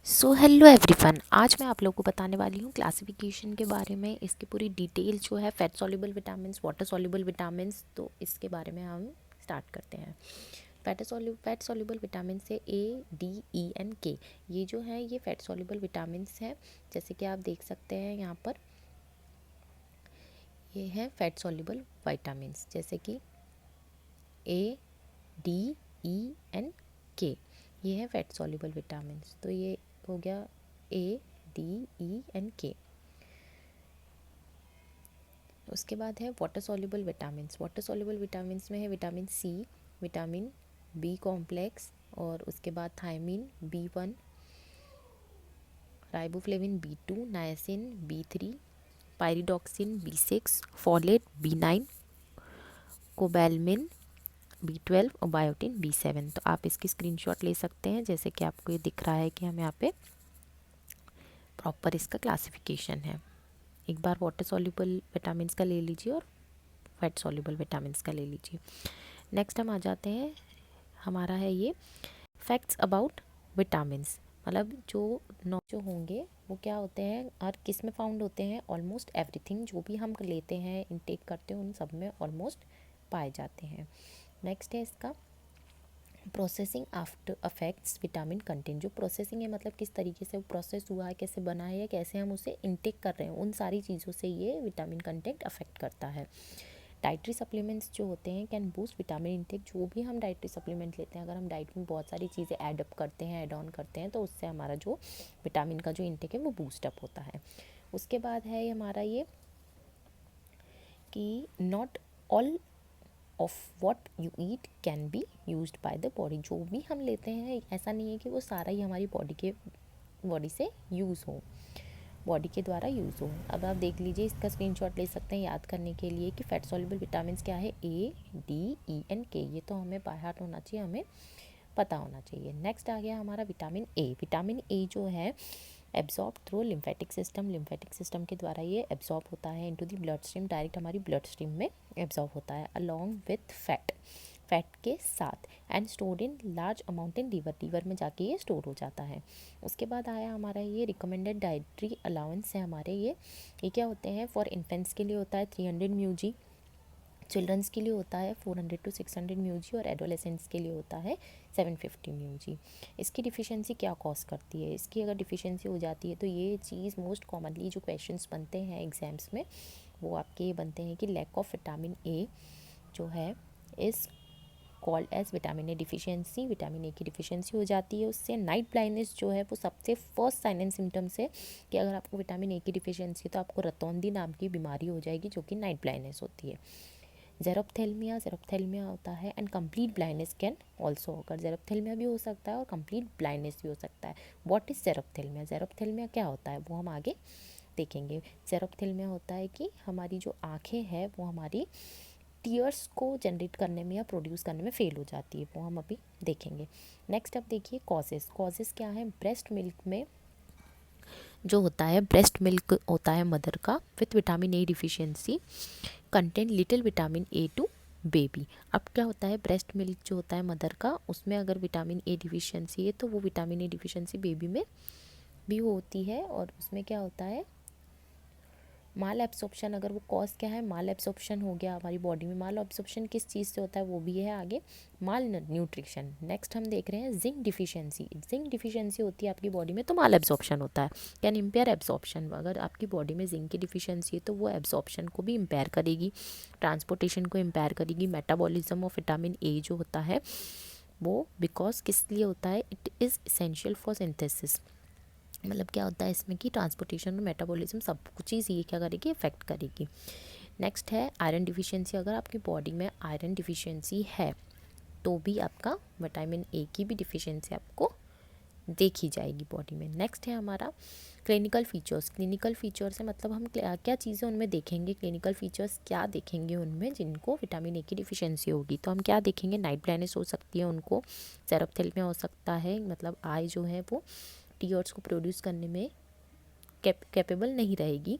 So hello everyone, आज मैं आप लोगों को बताने वाली हूँ क्लासिफिकेशन के बारे में। इसकी पूरी डिटेल जो है fat soluble vitamins, water soluble vitamins, तो इसके बारे में हम स्टार्ट करते हैं। फैट सॉल्युबल विटामिन से ए, डी, ई एंड के, ये जो है ये फैट सॉल्युबल विटामिन्स हैं। जैसे कि आप देख सकते हैं यहाँ पर ये है फैट सॉल्युबल विटामिन्स, जैसे कि ए, डी, ई एंड के, ये है फैट सॉल्युबल विटामिन्स। तो ये हो गया ए, डी, ई एंड के। उसके बाद है water soluble vitamins. Water soluble vitamins में है vitamin C, vitamin B complex, और उसके बाद thiamine B1, riboflavin B2, niacin B3, pyridoxine B6, folate B9, cobalamin B12 और बायोटिन B7। तो आप इसकी स्क्रीनशॉट ले सकते हैं, जैसे कि आपको ये दिख रहा है कि हम यहाँ पे प्रॉपर इसका क्लासिफिकेशन है। एक बार वाटर सॉल्युबल विटामिन्स का ले लीजिए और फैट सॉल्युबल विटामिन्स का ले लीजिए। नेक्स्ट हम आ जाते हैं, हमारा है ये फैक्ट्स अबाउट विटामिन्स। मतलब जो होंगे वो क्या होते हैं और किस में फाउंड होते हैं। ऑलमोस्ट एवरीथिंग जो भी हम लेते हैं, इनटेक करते हैं, उन सब में ऑलमोस्ट पाए जाते हैं। नेक्स्ट है इसका processing after affects vitamin content. जो प्रोसेसिंग है मतलब किस तरीके से वो प्रोसेस हुआ है, कैसे बना है, या कैसे हम उसे इनटेक कर रहे हैं, उन सारी चीज़ों से ये विटामिन कंटेंट अफेक्ट करता है। डाइटरी सप्लीमेंट्स जो होते हैं कैन बूस्ट विटामिन इंटेक। जो भी हम डाइटरी सप्लीमेंट लेते हैं, अगर हम डाइट में बहुत सारी चीज़ें ऐड अप करते हैं, ऐड ऑन करते हैं, तो उससे हमारा जो विटामिन का जो इंटेक है वो बूस्ट अप होता है। उसके बाद है हमारा ये कि not all of what you eat can be used by the body. जो भी हम लेते हैं ऐसा नहीं है कि वो सारा ही हमारी बॉडी से यूज़ हो, बॉडी के द्वारा यूज़ हो। अब आप देख लीजिए, इसका स्क्रीनशॉट ले सकते हैं याद करने के लिए कि फैट सॉल्युबल विटामिन्स क्या है, ए, डी, ई एंड के। ये तो हमें बाय हार्ट होना चाहिए, हमें पता होना चाहिए। नेक्स्ट आ गया हमारा विटामिन ए। विटामिन ए जो है absorb through lymphatic system. Lymphatic system के द्वारा ये एब्जॉर्ब होता है into the blood stream, direct हमारी ब्लड स्ट्रीम में एब्जॉर्ब होता है अलॉन्ग विथ फैट के साथ, and stored in large amount in liver में जाके ये स्टोर हो जाता है। उसके बाद आया हमारा ये रिकमेंडेड डाइटरी अलाउंस है हमारे ये क्या होते हैं। फॉर इन्फेंट्स के लिए होता है 300 म्यूजी, चिल्ड्रंस के लिए होता है 400 to 600 म्यूजी, और एडोलेसेंट्स के लिए होता है 750 म्यूजी। इसकी डिफिशियंसी क्या कॉज करती है, इसकी अगर डिफिशियंसी हो जाती है तो ये चीज़ मोस्ट कॉमनली जो क्वेश्चंस बनते हैं एग्जाम्स में वो आपके ये बनते हैं कि लैक ऑफ विटामिन ए जो है is called as vitamin A deficiency. Vitamin A की डिफिशियंसी हो जाती है, उससे नाइट ब्लाइंडनेस जो है वो सबसे फर्स्ट साइन एंड सिम्टम्स है कि अगर आपको विटामिन ए की डिफिशियंसी है तो आपको रतौंधी नाम की बीमारी हो जाएगी, जो कि नाइट ब्लाइंडनेस होती है। जेरोप्थेल्मिया होता है, and complete blindness can also होकर। जेरोप्थेल्मिया भी हो सकता है और कंप्लीट ब्लाइंडनेस भी हो सकता है। What is जेरोप्थेल्मिया? जेरोप्थेल्मिया क्या होता है वो हम आगे देखेंगे। जेरोप्थेल्मिया होता है कि हमारी जो आँखें हैं वो हमारी टीयर्स को जनरेट करने में या प्रोड्यूस करने में फेल हो जाती है, वो हम अभी देखेंगे। नेक्स्ट अब देखिए कॉजेज़ क्या है। ब्रेस्ट मिल्क में जो होता है, ब्रेस्ट मिल्क होता है मदर का with vitamin A deficiency content little vitamin A to baby. अब क्या होता है, ब्रेस्ट मिल्क जो होता है मदर का, उसमें अगर विटामिन ए डिफिशियंसी है तो वो विटामिन ए डिफिशियंसी बेबी में भी होती है, और उसमें क्या होता है माल एब्सॉर्प्शन। अगर वो कॉज क्या है, माल एब्सॉर्प्शन हो गया हमारी बॉडी में। माल एब्सॉर्प्शन किस चीज़ से होता है वो भी है आगे, माल न्यूट्रिशन। नेक्स्ट हम देख रहे हैं जिंक डिफिशियंसी। जिंक डिफिशियंसी होती है आपकी बॉडी में तो माल एब्सॉर्प्शन होता है, कैन इम्पेयर एब्सॉर्प्शन। अगर आपकी बॉडी में जिंक की डिफिशियंसी है तो वो एब्सॉर्प्शन को भी इम्पेयर करेगी, ट्रांसपोर्टेशन को इम्पेयर करेगी। मेटाबॉलिज्म ऑफ विटामिन ए जो होता है वो बिकॉज किस लिए होता है, it is essential for synthesis. मतलब क्या होता है इसमें कि ट्रांसपोर्टेशन और मेटाबॉलिज्म सब कुछ चीज़ ये क्या करेगी, इफेक्ट करेगी। नेक्स्ट है आयरन डिफिशियंसी। अगर आपकी बॉडी में आयरन डिफिशियंसी है तो भी आपका विटामिन ए की भी डिफिशियंसी आपको देखी जाएगी बॉडी में। नेक्स्ट है हमारा क्लिनिकल फीचर्स। क्लिनिकल फीचर्स है मतलब हम क्या क्या चीज़ें उनमें देखेंगे, क्लिनिकल फीचर्स क्या देखेंगे उनमें जिनको विटामिन ए की डिफिशियंसी होगी। तो हम क्या देखेंगे, नाइट ब्लाइंडनेस हो सकती है उनको, सेरोप्थेल्मिया हो सकता है, मतलब आई जो है वो टीयर्स को प्रोड्यूस करने में कैपेबल नहीं रहेगी।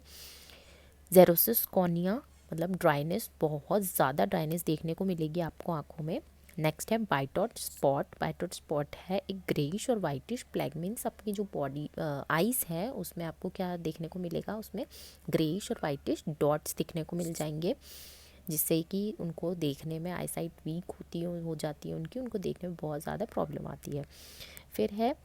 जेरोसिस कॉर्निया मतलब ड्राइनेस, बहुत ज़्यादा ड्राइनेस देखने को मिलेगी आपको आँखों में। नेक्स्ट है बाइट और स्पॉट। बाइट और स्पॉट है एक ग्रेइश और वाइटिश प्लैग, मीन्स आपकी जो बॉडी आइज है उसमें आपको क्या देखने को मिलेगा, उसमें ग्रेइश और वाइटिश डॉट्स दिखने को मिल जाएंगे, जिससे कि उनको देखने में आई साइट वीक होती है, हो जाती है उनकी, उनको देखने में बहुत ज़्यादा प्रॉब्लम आती है। फिर है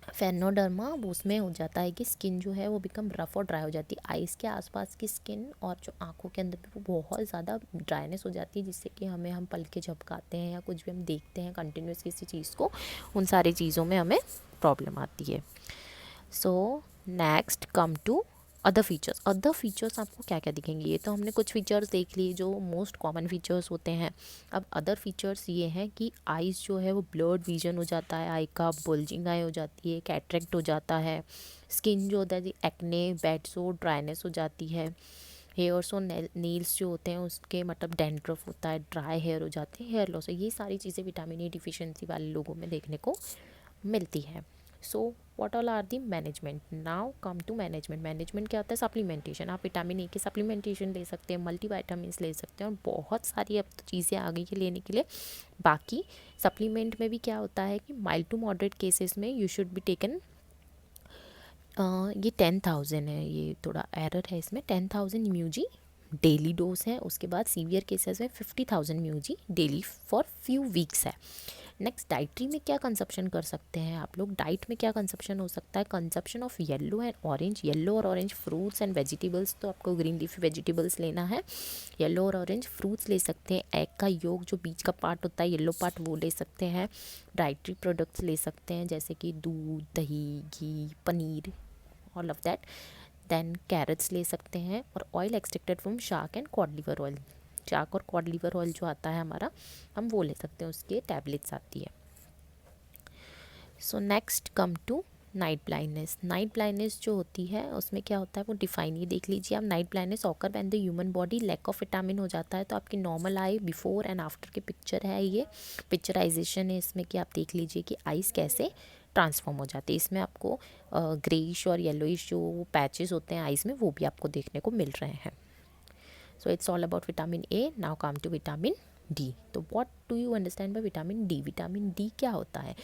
फेनोडर्मा, वो उसमें हो जाता है कि स्किन जो है वो बिकम रफ और ड्राई हो जाती है, आइज़ के आसपास की स्किन और जो आंखों के अंदर भी वो बहुत ज़्यादा ड्राइनेस हो जाती है, जिससे कि हम पलके झपकाते हैं या कुछ भी हम देखते हैं कंटिन्यूस किसी चीज़ को, उन सारी चीज़ों में हमें प्रॉब्लम आती है। So next come to other features. Other features आपको क्या क्या दिखेंगे, ये तो हमने कुछ फीचर्स देख लिए जो मोस्ट कॉमन फीचर्स होते हैं। अब अदर फीचर्स ये हैं कि आइज़ जो है वो ब्लर्ड विजन हो जाता है, आई का बुल्जिंग आई हो जाती है, कैटरेक्ट हो जाता है, स्किन जो होता है एक्ने, बेड सो, ड्राइनेस हो जाती है, हेयर्स और नेल्स जो होते हैं उसके मतलब डैंड्रफ होता है, ड्राई हेयर हो जाते हैं, हेयर लॉस है, ये सारी चीज़ें विटामिन ए डिफिशिएंसी वाले लोगों में देखने को मिलती है। So what all are the management. Now come to management. Management क्या होता है, सप्लीमेंटेशन। आप विटामिन ए के सप्लीमेंटेशन ले सकते हैं, मल्टीविटामिन्स ले सकते हैं, और बहुत सारी अब तो चीज़ें आ गई है लेने के लिए। बाकी सप्लीमेंट में भी क्या होता है कि माइल्ड टू मॉडरेट केसेस में यू शुड बी टेकन, ये 10,000 है, ये थोड़ा एरर है इसमें, 10,000 म्यूजी डेली डोज है। उसके बाद सीवियर केसेस में 50,000 म्यूजी डेली फॉर फ्यू वीक्स है। नेक्स्ट डाइट्री में क्या कंजप्शन कर सकते हैं आप लोग, डाइट में क्या कंजप्शन हो सकता है, consumption of yellow and orange, yellow और ऑरेंज फ्रूट्स एंड वेजिटेबल्स, तो आपको ग्रीन लीफी वेजिटेबल्स लेना है। येलो और ऑरेंज फ्रूट्स ले सकते हैं, एग का योग जो बीच का पार्ट होता है येलो पार्ट वो ले सकते हैं। डाइट्री प्रोडक्ट्स ले सकते हैं जैसे कि दूध, दही, घी, paneer, all of that. Then carrots ले सकते हैं, और oil extracted from shark and cod liver oil, shark और कॉड लिवर ऑयल जो आता है हमारा, हम वो ले सकते हैं, उसके टैबलेट्स आती है। So next come to night blindness. Night blindness जो होती है उसमें क्या होता है वो डिफाइन, ये देख लीजिए आप। Night blindness occur when the human body lack of vitamin हो जाता है, तो आपकी normal eye before and after की पिक्चर है, ये पिक्चराइजेशन है इसमें, कि आप देख लीजिए कि आइज़ कैसे ट्रांसफॉर्म हो जाती है। इसमें आपको ग्रेइश और येलोइश जो पैचेस होते हैं आइज़ में वो भी आपको देखने को मिल रहे हैं। So it's all about vitamin A. Now come to vitamin D. तो what do you understand by vitamin D. Vitamin D क्या होता है,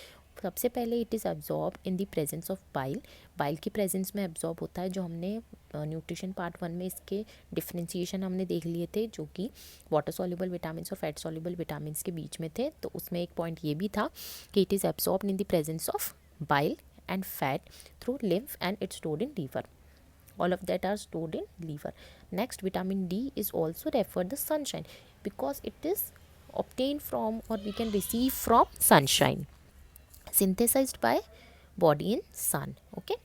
सबसे पहले it is absorb in the presence of bile. Bile की प्रेजेंस में एब्जॉर्ब होता है, जो हमने न्यूट्रिशन पार्ट 1 में इसके डिफ्रेंशिएशन हमने देख लिए थे, जो कि वाटर सॉल्युबल विटामिन और फैट सॉल्युबल विटामिन के बीच में थे। तो उसमें एक पॉइंट ये भी था कि it is absorb in the presence of bile and fat through lymph and it's stored in liver. All of that are stored in liver. Next, vitamin D is also referred the sunshine because it is obtained from, or we can receive from sunshine, synthesized by body in sun. Okay.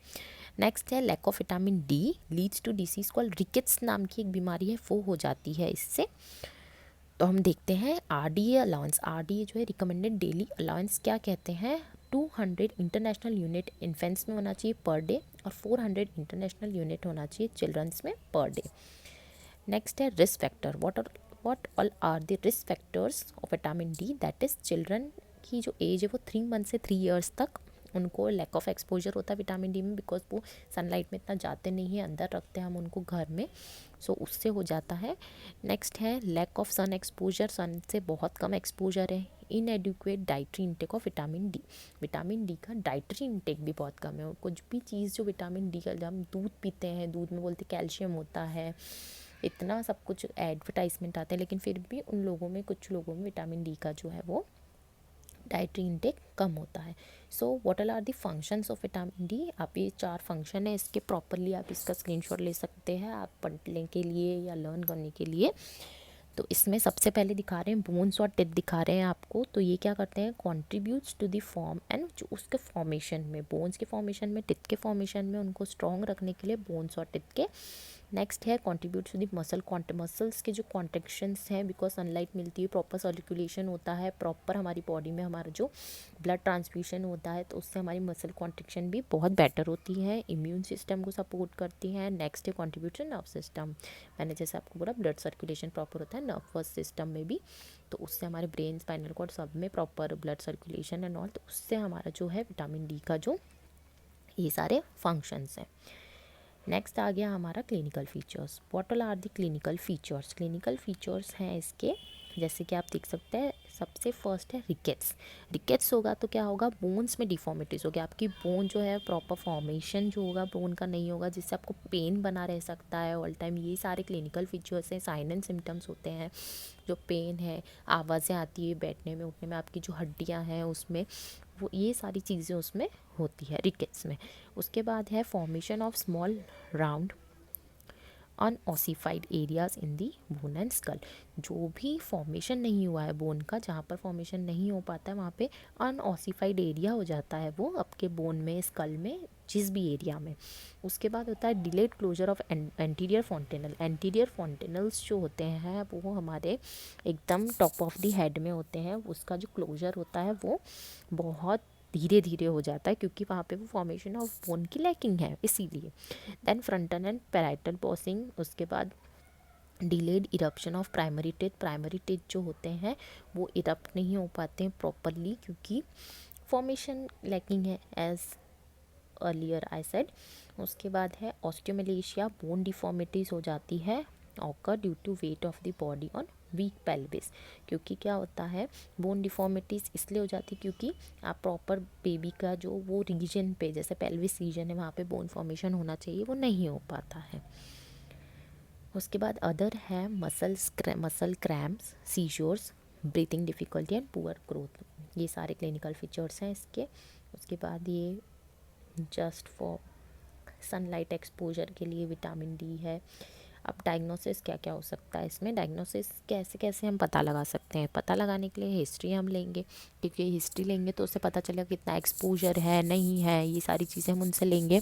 Next है lack of vitamin D leads to disease called rickets नाम की एक बीमारी है, वो हो जाती है इससे। तो हम देखते हैं RDA अलाउंस। RDA जो है रिकमेंडेड डेली अलाउंस क्या कहते हैं, 200 इंटरनेशनल यूनिट इन्फेंट्स में होना चाहिए पर डे, और 400 इंटरनेशनल यूनिट होना चाहिए चिल्ड्रंस में पर डे। नेक्स्ट है risk factor. What all are the risk factors of vitamin D, that is children की जो एज है वो 3 मंथ से 3 ईयर्स तक उनको लैक ऑफ एक्सपोजर होता है विटामिन डी में, बिकॉज वो सनलाइट में इतना जाते नहीं हैं, अंदर रखते हैं हम उनको घर में, सो उससे हो जाता है। नेक्स्ट है लैक ऑफ सन एक्सपोजर, सन से बहुत कम एक्सपोजर है। इनएडिक्वेट dietary intake of vitamin D, vitamin D का डाइट्री इंटेक भी बहुत कम है, और कुछ भी चीज़ जो विटामिन डी का, जब हम दूध पीते हैं दूध में बोलते कैल्शियम होता है, इतना सब कुछ एडवर्टाइजमेंट आते हैं, लेकिन फिर भी उन लोगों में, कुछ लोगों में विटामिन डी का जो है वो डाइट्री इंटेक कम होता है। So what are the functions of vitamin D, आप ये 4 फंक्शन है इसके, प्रॉपरली आप इसका स्क्रीनशॉट ले सकते हैं आप पढ़ने के लिए या लर्न करने के लिए। तो इसमें सबसे पहले दिखा रहे हैं बोन्स और टिथ दिखा रहे हैं आपको। तो ये क्या करते हैं, contributes to the form and जो उसके फॉर्मेशन में, बोन्स के फॉर्मेशन में, टिथ के फॉर्मेशन में, उनको स्ट्रॉन्ग रखने के लिए बोन्स और टिथ के। नेक्स्ट है कॉन्ट्रीब्यूट टू द मसल्स के जो कॉन्ट्रेक्शंस हैं, बिकॉज सनलाइट मिलती है, प्रॉपर सर्कुलेशन होता है, प्रॉपर हमारी बॉडी में हमारा जो ब्लड ट्रांसफ्यूशन होता है, तो उससे हमारी मसल कॉन्ट्रेक्शन भी बहुत बेटर होती है, इम्यून सिस्टम को सपोर्ट करती हैं। नेक्स्ट है कॉन्ट्रीब्यूट टू नर्व सिस्टम, मैंने जैसे आपको बोला ब्लड सर्कुलेशन प्रॉपर होता है नर्वस सिस्टम में भी, तो उससे हमारे ब्रेन, स्पाइनल कॉर्ड सब में proper blood circulation and all, तो उससे हमारा जो है विटामिन डी का जो ये सारे फंक्शंस हैं। नेक्स्ट आ गया हमारा clinical features. What all are the clinical features. Clinical features हैं इसके, जैसे कि आप देख सकते हैं सबसे फर्स्ट है रिकेट्स। रिकेट्स होगा तो क्या होगा, बोन्स में डिफॉर्मिटीज़ होगी, आपकी बोन जो है प्रॉपर फॉर्मेशन जो होगा बोन का नहीं होगा, जिससे आपको पेन बना रह सकता है ऑल टाइम। ये सारे क्लिनिकल फीचर्स हैं, साइन एंड सिम्टम्स होते हैं। जो पेन है, आवाज़ें आती है बैठने में उठने में, आपकी जो हड्डियाँ हैं उसमें, वो ये सारी चीज़ें उसमें होती है रिकेट्स में। उसके बाद है formation of small round unossified areas in the bone and skull. जो भी फॉर्मेशन नहीं हुआ है बोन का, जहाँ पर फॉर्मेशन नहीं हो पाता है वहाँ पे अनऑसिफाइड एरिया हो जाता है वो आपके बोन में, स्कल में, जिस भी एरिया में। उसके बाद होता है delayed closure of anterior fontanelle. Anterior fontanelles जो होते हैं वो हमारे एकदम टॉप ऑफ द हेड में होते हैं, उसका जो क्लोजर होता है वो बहुत धीरे धीरे हो जाता है, क्योंकि वहाँ पे वो फॉर्मेशन ऑफ बोन की लैकिंग है इसीलिए। Then frontal and parietal bossing. उसके बाद delayed eruption of primary teeth. Primary teeth जो होते हैं वो इरप्ट नहीं हो पाते हैं प्रॉपरली, क्योंकि फॉर्मेशन लैकिंग है, एज अर्लियर आई सेड। उसके बाद है ऑस्टियोमलेशिया, बोन डिफॉर्मिटीज़ हो जाती है occur due to weight of the body on weak pelvis. क्योंकि क्या होता है, बोन डिफॉर्मिटीज़ इसलिए हो जाती है क्योंकि आप प्रॉपर बेबी का जो वो रीजन पे, जैसे पेल्विस रीजन है वहाँ पे बोन फॉर्मेशन होना चाहिए, वो नहीं हो पाता है। उसके बाद अदर है muscle cramps, seizures, breathing difficulty and poor growth. ये सारे क्लिनिकल फीचर्स हैं इसके। उसके बाद ये जस्ट फॉर सनलाइट एक्सपोजर के लिए विटामिन डी है। अब डायग्नोसिस क्या क्या हो सकता है इसमें, डायग्नोसिस कैसे कैसे हम पता लगा सकते हैं। पता लगाने के लिए हिस्ट्री हम लेंगे, क्योंकि हिस्ट्री लेंगे तो उससे पता चलेगा कितना एक्सपोजर है नहीं है, ये सारी चीज़ें हम उनसे लेंगे।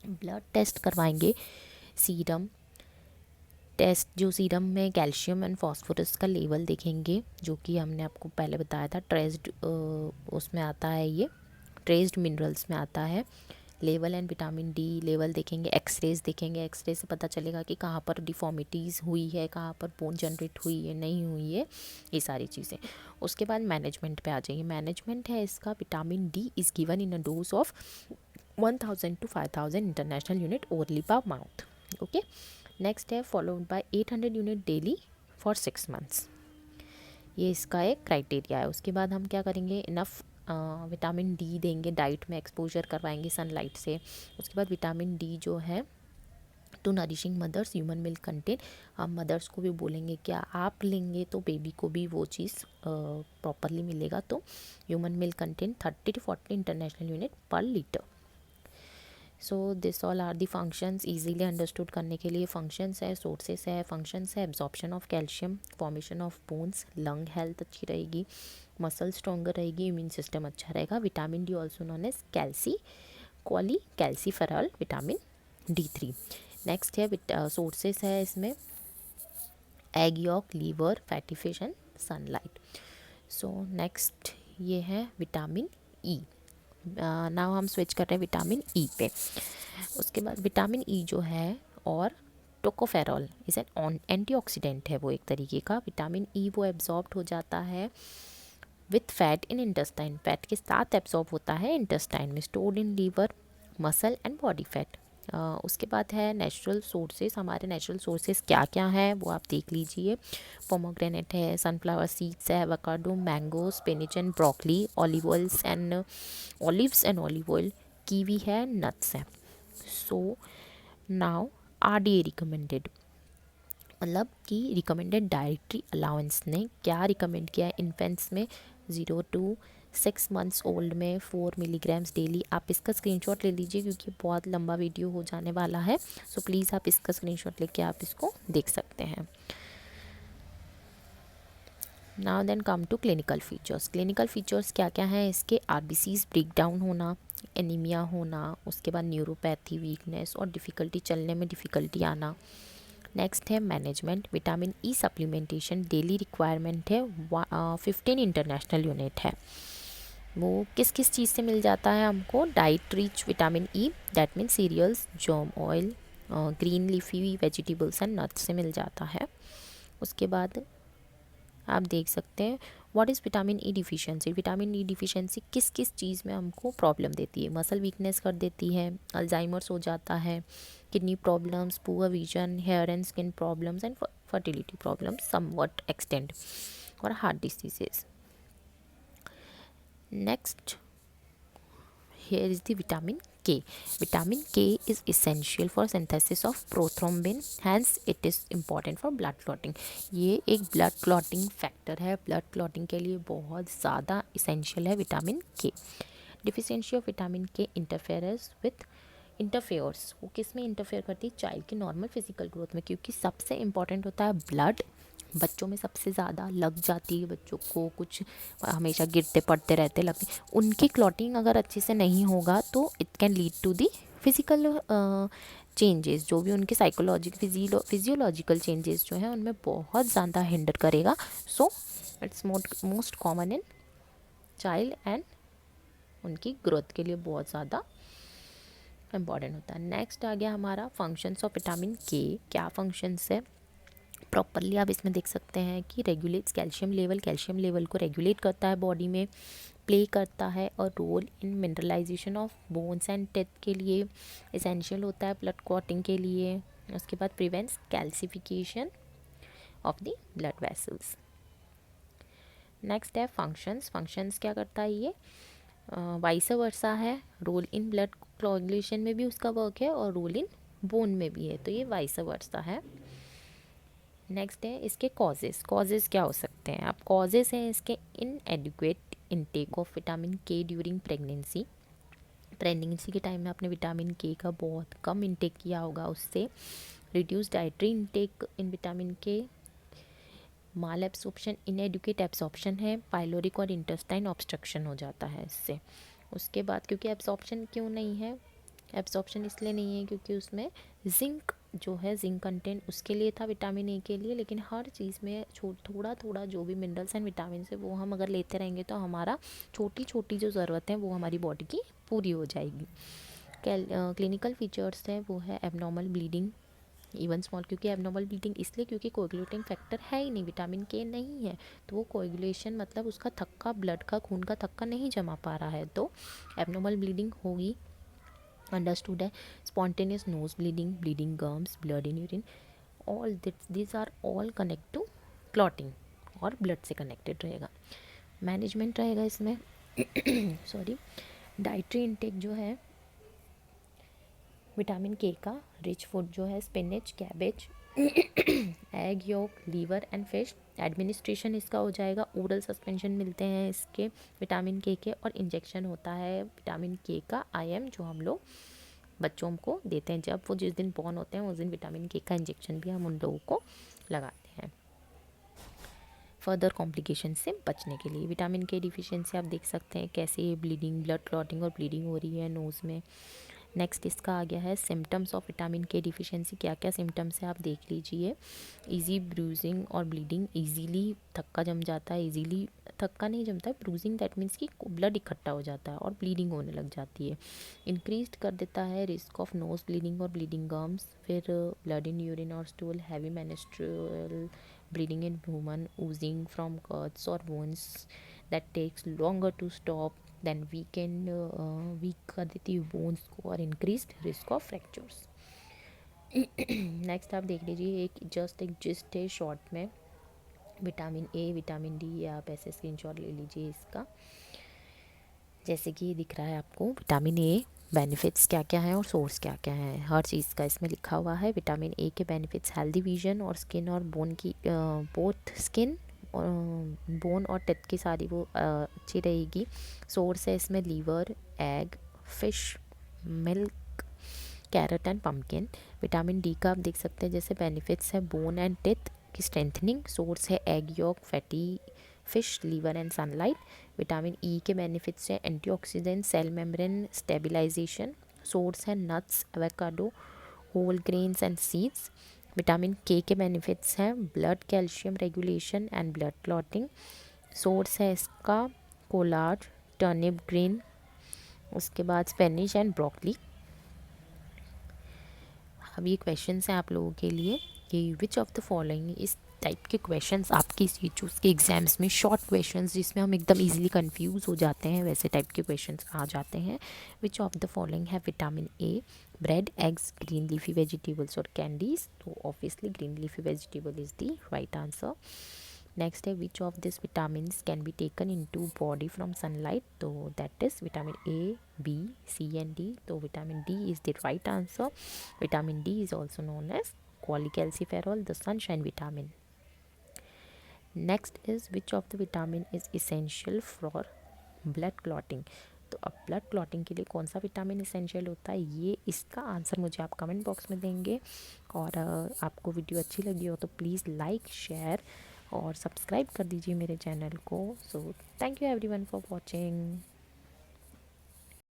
ब्लड टेस्ट करवाएंगे, सीरम टेस्ट, जो सीरम में कैल्शियम एंड फॉस्फोरस का लेवल देखेंगे, जो कि हमने आपको पहले बताया था ट्रेस्ड, उसमें आता है, ये ट्रेस्ड मिनरल्स में आता है level. And vitamin D level देखेंगे, एक्सरेज देखेंगे, एक्सरे से पता चलेगा कि कहाँ पर डिफॉर्मिटीज़ हुई है, कहाँ पर बोन जनरेट हुई है नहीं हुई है, ये सारी चीज़ें। उसके बाद मैनेजमेंट पे आ जाएंगे। मैनेजमेंट है इसका, vitamin D is given in a dose of 1000 to 5000 international unit orally पर माउथ। ओके, नेक्स्ट है followed by 800 unit daily for 6 months. ये इसका एक क्राइटेरिया है। उसके बाद हम क्या करेंगे, इनफ विटामिन डी देंगे, डाइट में एक्सपोजर करवाएंगे सनलाइट से। उसके बाद विटामिन डी जो है to nourishing mothers human milk content, हम मदर्स को भी बोलेंगे क्या आप लेंगे तो बेबी को भी वो चीज़ प्रॉपरली मिलेगा। तो human milk content 30 to 40 international unit per litre. So this all are the functions, easily understood करने के लिए फंक्शंस है, सोर्सेस है, फंक्शंस है, absorption of calcium, formation of bones, lung health अच्छी रहेगी, मसल स्ट्रॉन्गर रहेगी, इम्यून सिस्टम अच्छा रहेगा। Vitamin D also known as calciferol vitamin D3। Next है सोर्सेस है इसमें egg yolk, liver, fatty fish and sunlight. So next ये है विटामिन ई। नाउ हम स्विच कर रहे हैं विटामिन ई पे। उसके बाद विटामिन ई जो है और टोकोफेरॉल इज़ एन एंटीऑक्सीडेंट है, वो एक तरीके का विटामिन ई, वो एब्जॉर्ब हो जाता है with fat in intestine, fat के साथ एब्जॉर्ब होता है इंटेस्टाइन में, stored in liver, muscle and body fat. उसके बाद है नेचुरल सोर्सेस। हमारे नेचुरल सोर्सेस क्या क्या हैं वो आप देख लीजिए। पोमोग्रेनेट है, सनफ्लावर सीड्स है, avocado, mango, spinach and broccoli, olives and olive oil, kiwi है, नट्स है। सो नाउ RDA रिकमेंडेड, मतलब कि रिकमेंडेड डाइटरी अलाउंस ने क्या रिकमेंड किया है इन्फेंट्स में 0 to 6 months ओल्ड में 4 मिलीग्राम्स डेली। आप इसका स्क्रीनशॉट ले लीजिए क्योंकि बहुत लंबा वीडियो हो जाने वाला है, सो प्लीज़ आप इसका स्क्रीनशॉट लेके आप इसको देख सकते हैं। Now then come to clinical features. Clinical features क्या क्या हैं इसके, RBCs ब्रेक डाउन होना, एनीमिया होना, उसके बाद न्यूरोपैथी, वीकनेस और डिफ़िकल्टी, चलने में डिफ़िकल्टी आना। नेक्स्ट है management, vitamin E supplementation daily requirement है 15 इंटरनेशनल यूनिट है। वो किस किस चीज़ से मिल जाता है हमको, diet rich vitamin E, that mean cereals, germ oil, green leafy vegetables and nuts से मिल जाता है। उसके बाद आप देख सकते हैं what is vitamin E deficiency. Vitamin E deficiency किस किस चीज़ में हमको प्रॉब्लम देती है, मसल वीकनेस कर देती है, अल्जाइमर्स हो जाता है, kidney problems, poor vision, hair and skin problems and fertility problems somewhat extent, और heart diseases. Next, here is the vitamin K. Vitamin K is essential for synthesis of prothrombin, hence it is important for blood clotting. ये एक blood clotting factor है, blood clotting के लिए बहुत ज़्यादा essential है vitamin K. Deficiency of vitamin K interferes वो किस में इंटरफेयर करती है? चाइल्ड की नॉर्मल फिजिकल ग्रोथ में, क्योंकि सबसे इम्पॉर्टेंट होता है ब्लड। बच्चों में सबसे ज़्यादा लग जाती है, बच्चों को कुछ हमेशा गिरते पड़ते रहते लगते, उनकी क्लॉटिंग अगर अच्छे से नहीं होगा तो it can lead to the physical changes, जो भी उनके फिजियोलॉजिकल चेंजेस जो हैं उनमें बहुत ज़्यादा हिंडर करेगा. So it's most common in child and उनकी ग्रोथ के लिए बहुत ज़्यादा इम्पॉर्टेंट होता है. नेक्स्ट आ गया हमारा फंक्शंस ऑफ विटामिन के. क्या फंक्शंस है प्रॉपरली आप इसमें देख सकते हैं कि रेगुलेट्स कैल्शियम लेवल को रेगुलेट करता है बॉडी में, प्ले करता है और role in mineralisation of bones and teeth के लिए एसेंशियल होता है ब्लड क्लॉटिंग के लिए. उसके बाद prevents calcification of the blood vessels. Next है फंक्शंस क्या करता है ये? वाइस वर्सा है, रोल इन ब्लड कोagulation में भी उसका वर्क है और रोल इन बोन में भी है, तो ये वाइस वर्सा है. नेक्स्ट है इसके कॉजेज़ क्या हो सकते हैं? आप कॉजेज़ हैं इसके इनएडिक्वेट इनटेक ऑफ विटामिन के ड्यूरिंग प्रेगनेंसी के टाइम में आपने विटामिन के का बहुत कम इनटेक किया होगा, उससे reduce dietary intake in vitamin के. माल एब्सॉर्प्शन, इनएडुकेट एब्सॉर्प्शन है, पाइलोरिक और इंटेस्टाइन ऑब्स्ट्रक्शन हो जाता है इससे. उसके बाद क्योंकि एब्सॉर्प्शन क्यों नहीं है? एब्सॉर्प्शन इसलिए नहीं है क्योंकि उसमें जिंक जो है, जिंक कंटेंट उसके लिए था विटामिन ए के लिए, लेकिन हर चीज़ में थोड़ा थोड़ा जो भी मिनरल्स एंड विटामिन है वो हम अगर लेते रहेंगे तो हमारा छोटी छोटी जो ज़रूरत है वो हमारी बॉडी की पूरी हो जाएगी. क्लिनिकल फीचर्स है वो है एबनॉर्मल ब्लीडिंग इवन स्मॉल, क्योंकि एबनॉर्मल ब्लीडिंग इसलिए क्योंकि कोएगुलेटिंग फैक्टर है ही नहीं, विटामिन के नहीं है, तो वो कोएगुलेशन मतलब उसका थक्का, ब्लड का खून का थक्का नहीं जमा पा रहा है, तो एबनॉर्मल ब्लीडिंग होगी. अंडरस्टूड है. Spontaneous nose bleeding gums, blood in urine, all this are all connect to clotting और ब्लड से कनेक्टेड रहेगा. मैनेजमेंट रहेगा इसमें सॉरी. डाइटरी इनटेक जो है विटामिन के का, रिच फूड जो है spinach, cabbage, egg yolk, liver and fish. Administration इसका हो जाएगा, ओरल सस्पेंशन मिलते हैं इसके विटामिन के और इंजेक्शन होता है विटामिन के का IM, जो हम लोग बच्चों को देते हैं जब वो जिस दिन बॉर्न होते हैं उस दिन विटामिन के का इंजेक्शन भी हम उन लोगों को लगाते हैं फर्दर कॉम्प्लिकेशन से बचने के लिए. विटामिन के डिफिशिएंसी आप देख सकते हैं कैसे ब्लीडिंग, ब्लड क्लॉटिंग और ब्लीडिंग हो रही है नोज़ में. नेक्स्ट इसका आ गया है सिम्टम्स ऑफ विटामिन के डिफिशिएंसी. क्या क्या सिम्टम्स है आप देख लीजिए. इजी ब्रूजिंग और ब्लीडिंग, इजीली थक्का जम जाता है, इजीली थक्का नहीं जमता है, ब्रूजिंग दैट मीन्स कि ब्लड इकट्ठा हो जाता है और ब्लीडिंग होने लग जाती है. इंक्रीज कर देता है रिस्क ऑफ नोज ब्लीडिंग और ब्लीडिंग गम्स. फिर ब्लड इन यूरिन और stool, heavy menstrual bleeding in women, oozing from cuts और wounds that takes longer to stop, then weak कर देती है बोन्स को और increase risk of fractures. Next आप देख लीजिए, एक जिस्ट है शॉर्ट में विटामिन ए, विटामिन डी, आप ऐसे स्क्रीनशॉट ले लीजिए इसका. जैसे कि ये दिख रहा है आपको विटामिन ए बेनिफिट्स क्या क्या हैं और सोर्स क्या क्या हैं, हर चीज़ का इसमें लिखा हुआ है. विटामिन ए के बेनिफिट्स हेल्दी विजन और स्किन और बोन की, बोथ स्किन बोन और टेथ की सारी वो अच्छी रहेगी. सोर्स है इसमें liver, egg, fish, milk, carrot and pumpkin. Vitamin D का आप देख सकते हैं जैसे बेनिफिट्स है बोन एंड टेथ की स्ट्रेंथनिंग. सोर्स है egg yolk, fatty fish, liver and sunlight. Vitamin E के बेनिफिट्स है antioxidant, cell membrane stabilisation. Source है nuts, avocado, whole grains and seeds. Vitamin के बेनिफिट्स हैं blood calcium regulation and blood clotting. Source है इसका collage, turnip green, उसके बाद Spanish and broccoli. अब ये क्वेश्चंस हैं आप लोगों के लिए कि विच ऑफ द फॉलोइंग, इस टाइप के क्वेश्चंस आपके सीचूस के एग्जाम्स में, शॉर्ट क्वेश्चंस जिसमें हम एकदम इजीली कंफ्यूज हो जाते हैं वैसे टाइप के क्वेश्चंस आ जाते हैं. विच ऑफ द फॉलोइंग है vitamin A? Bread, eggs, green leafy vegetables और कैंडीज. तो obviously green leafy vegetable is the right answer. Next है which of this vitamins can be taken into body from sunlight, तो that is vitamin A, B, C and D. तो vitamin D is the right answer. Vitamin D is also known as cholecalciferol, the sunshine vitamin. Next is which of the vitamin is essential for blood clotting. तो अब blood clotting के लिए कौन सा vitamin essential होता है, ये इसका आंसर मुझे आप कमेंट बॉक्स में देंगे। और आपको वीडियो अच्छी लगी हो तो प्लीज़ लाइक, शेयर और सब्सक्राइब कर दीजिए मेरे चैनल को। So thank you everyone for watching.